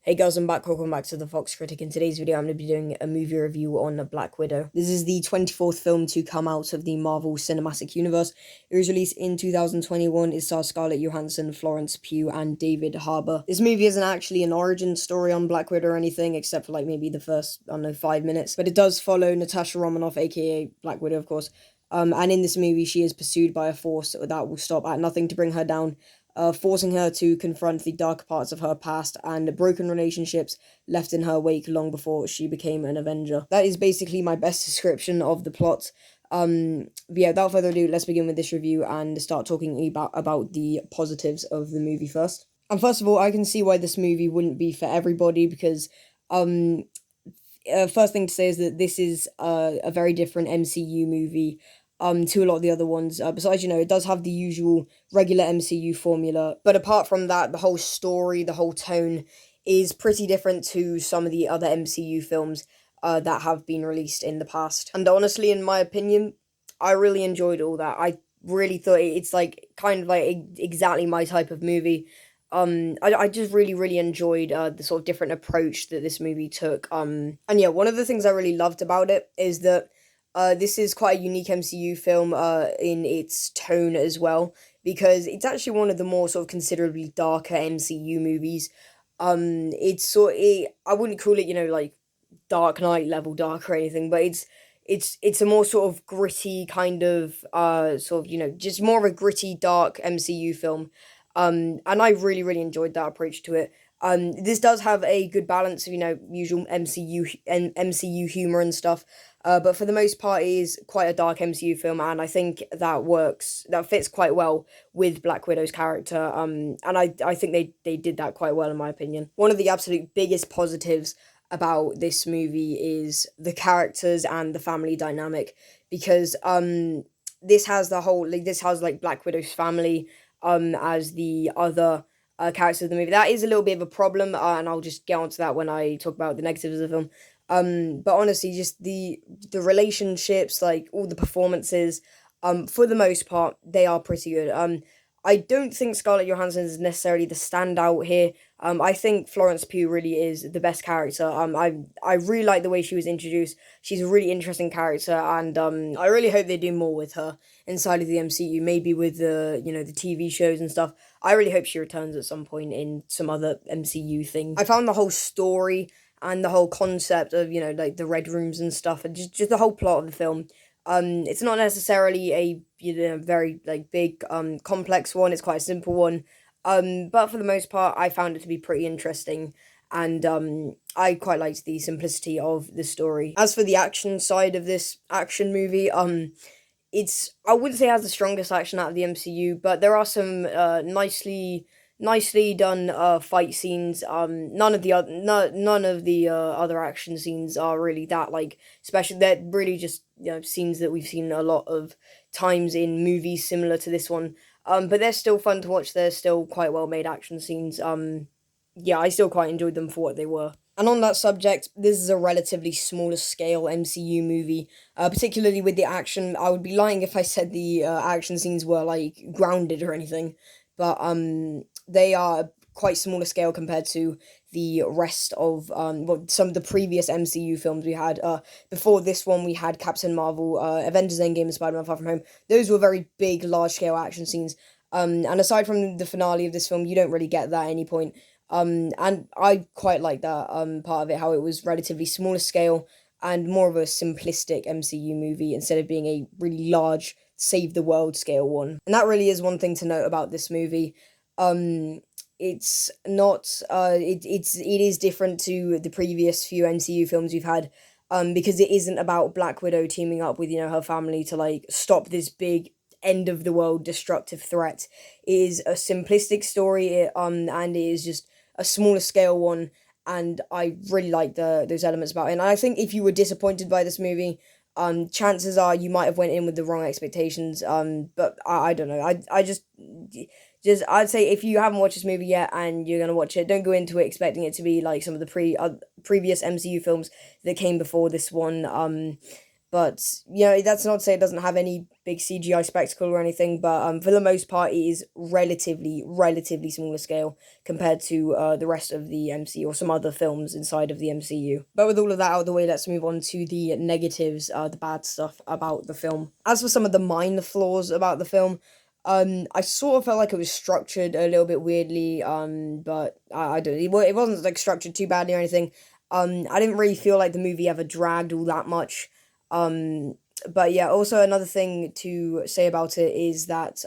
Hey guys, I'm back. Welcome back to the Fox Critic. In today's video, I'm going to be doing a movie review on Black Widow. This is the 24th film to come out of the Marvel Cinematic Universe. It was released in 2021. It stars Scarlett Johansson, Florence Pugh, and David Harbour. This movie isn't actually an origin story on Black Widow or anything, except for like maybe the first, 5 minutes. But it does follow Natasha Romanoff, aka Black Widow, of course. And in this movie, she is pursued by a force that will stop at nothing to bring her down, forcing her to confront the dark parts of her past and broken relationships left in her wake long before she became an Avenger. That is basically my best description of the plot. Yeah, without further ado, let's begin with this review and start talking about the positives of the movie first. And first of all, I can see why this movie wouldn't be for everybody because, first thing to say is that this is a very different MCU movie to a lot of the other ones. Besides, it does have the usual regular MCU formula, but apart from that, the whole story, the whole tone is pretty different to some of the other MCU films that have been released in the past. And honestly, in my opinion, I really enjoyed all that. I really thought it's like kind of like exactly my type of movie. I just really enjoyed the sort of different approach that this movie took. And yeah, one of the things I really loved about it is that this is quite a unique MCU film in its tone as well, because it's actually one of the more sort of considerably darker MCU movies. I wouldn't call it, like Dark Knight level dark or anything, but it's a more sort of gritty kind of just more of a gritty dark MCU film. And I really enjoyed that approach to it. This does have a good balance of, usual MCU humor and stuff. But for the most part, it is quite a dark MCU film, and I think that fits quite well with Black Widow's character. And I think they did that quite well, in my opinion. One of the absolute biggest positives about this movie is the characters and the family dynamic, because this has Black Widow's family as the other characters of the movie. That is a little bit of a problem, and I'll just get onto that when I talk about the negatives of the film. But honestly, just the relationships, like all the performances, for the most part, they are pretty good. I don't think Scarlett Johansson is necessarily the standout here. I think Florence Pugh really is the best character. I really like the way she was introduced. She's a really interesting character, and I really hope they do more with her inside of the MCU. Maybe with the TV shows and stuff. I really hope she returns at some point in some other MCU thing. I found the whole story and the whole concept of like the Red Rooms and stuff, and just the whole plot of the film. It's not necessarily a very like big complex one. It's quite a simple one. But for the most part, I found it to be pretty interesting, and I quite liked the simplicity of the story. As for the action side of this action movie, I wouldn't say it has the strongest action out of the MCU, but there are some nicely done fight scenes. None of the other action scenes are really that like special. They're really just scenes that we've seen a lot of times in movies similar to this one. But they're still fun to watch. They're still quite well made action scenes. Yeah, I still quite enjoyed them for what they were. And on that subject, this is a relatively smaller scale MCU movie, particularly with the action. I would be lying if I said the action scenes were like grounded or anything, but they are quite smaller scale compared to the rest of some of the previous MCU films we had. Before this one, we had Captain Marvel, Avengers Endgame, and Spider-Man Far From Home. Those were very big, large scale action scenes. And aside from the finale of this film, you don't really get that at any point. And I quite like that part of it, how it was relatively smaller scale and more of a simplistic MCU movie instead of being a really large save the world scale one. And that really is one thing to note about this movie. It's not it is different to the previous few MCU films we've had, because it isn't about Black Widow teaming up with her family to like stop this big end of the world destructive threat. It is a simplistic story, and it is just a smaller scale one, and I really like those elements about it. And I think if you were disappointed by this movie, chances are you might have went in with the wrong expectations. But I don't know. I just I'd say if you haven't watched this movie yet and you're gonna watch it, don't go into it expecting it to be like some of the previous MCU films that came before this one. But that's not to say it doesn't have any big CGI spectacle or anything. But for the most part, it is relatively smaller scale compared to the rest of the MCU or some other films inside of the MCU. But with all of that out of the way, let's move on to the negatives, the bad stuff about the film. As for some of the minor flaws about the film, I sort of felt like it was structured a little bit weirdly. But I don't. It wasn't like structured too badly or anything. I didn't really feel like the movie ever dragged all that much. Um, but yeah, also another thing to say about it is that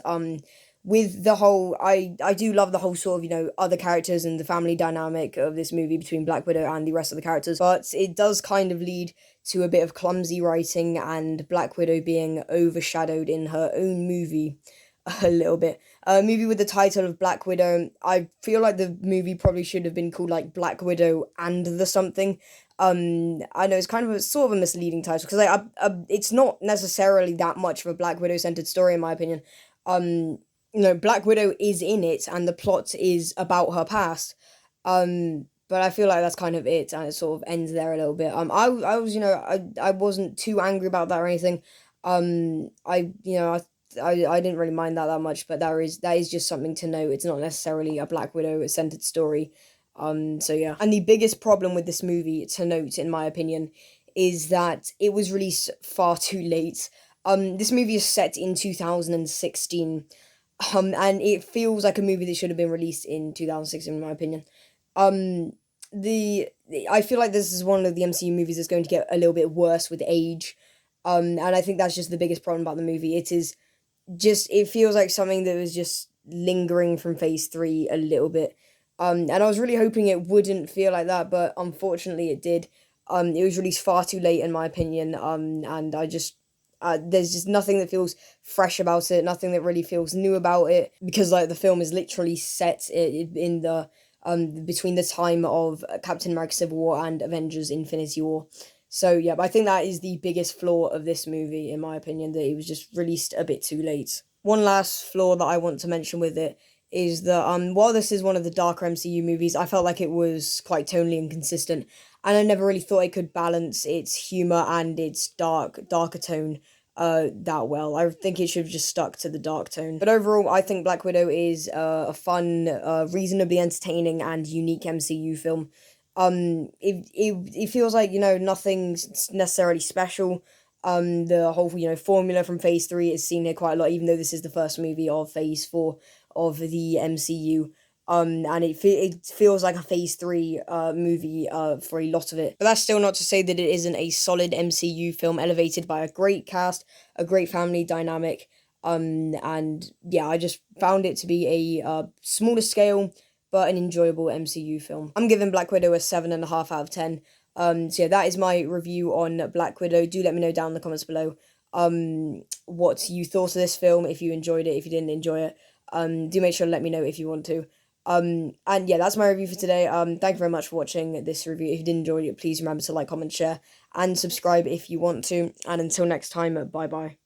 with the whole, I do love the whole sort of other characters and the family dynamic of this movie between Black Widow and the rest of the characters, but it does kind of lead to a bit of clumsy writing and Black Widow being overshadowed in her own movie a little bit. A movie with the title of Black Widow. I feel like the movie probably should have been called like Black Widow and the something. I know it's kind of a sort of a misleading title because it's not necessarily that much of a Black Widow centered story in my opinion. Um, Black Widow is in it and the plot is about her past. But I feel like that's kind of it, and it sort of ends there a little bit. I was, I wasn't too angry about that or anything. I didn't really mind that much, but that is just something to note. It's not necessarily a Black Widow centered story. So yeah. And the biggest problem with this movie to note, in my opinion, is that it was released far too late. This movie is set in 2016. And it feels like a movie that should have been released in 2016, in my opinion. Um, I feel like this is one of the MCU movies that's going to get a little bit worse with age. And I think that's just the biggest problem about the movie. It feels like something that was just lingering from phase three a little bit. And I was really hoping it wouldn't feel like that, but unfortunately it did. It was released far too late in my opinion. And there's just nothing that feels fresh about it, nothing that really feels new about it, because like the film is literally set in the between the time of Captain America Civil War and Avengers Infinity War. So yeah, but I think that is the biggest flaw of this movie, in my opinion, that it was just released a bit too late. One last flaw that I want to mention with it is that while this is one of the darker MCU movies, I felt like it was quite tonally inconsistent, and I never really thought it could balance its humor and its darker tone that well. I think it should have just stuck to the dark tone. But overall, I think Black Widow is a fun, reasonably entertaining and unique MCU film. It feels like nothing's necessarily special. The whole formula from phase three is seen here quite a lot, even though this is the first movie of phase four of the MCU. And it feels like a phase three movie for a lot of it. But that's still not to say that it isn't a solid MCU film elevated by a great cast, a great family dynamic. And yeah, I just found it to be a smaller scale but an enjoyable MCU film. I'm giving Black Widow a 7.5 out of 10. So yeah, that is my review on Black Widow. Do let me know down in the comments below what you thought of this film, if you enjoyed it, if you didn't enjoy it. Do make sure to let me know if you want to. And yeah, that's my review for today. Thank you very much for watching this review. If you did enjoy it, please remember to like, comment, share, and subscribe if you want to. And until next time, bye bye.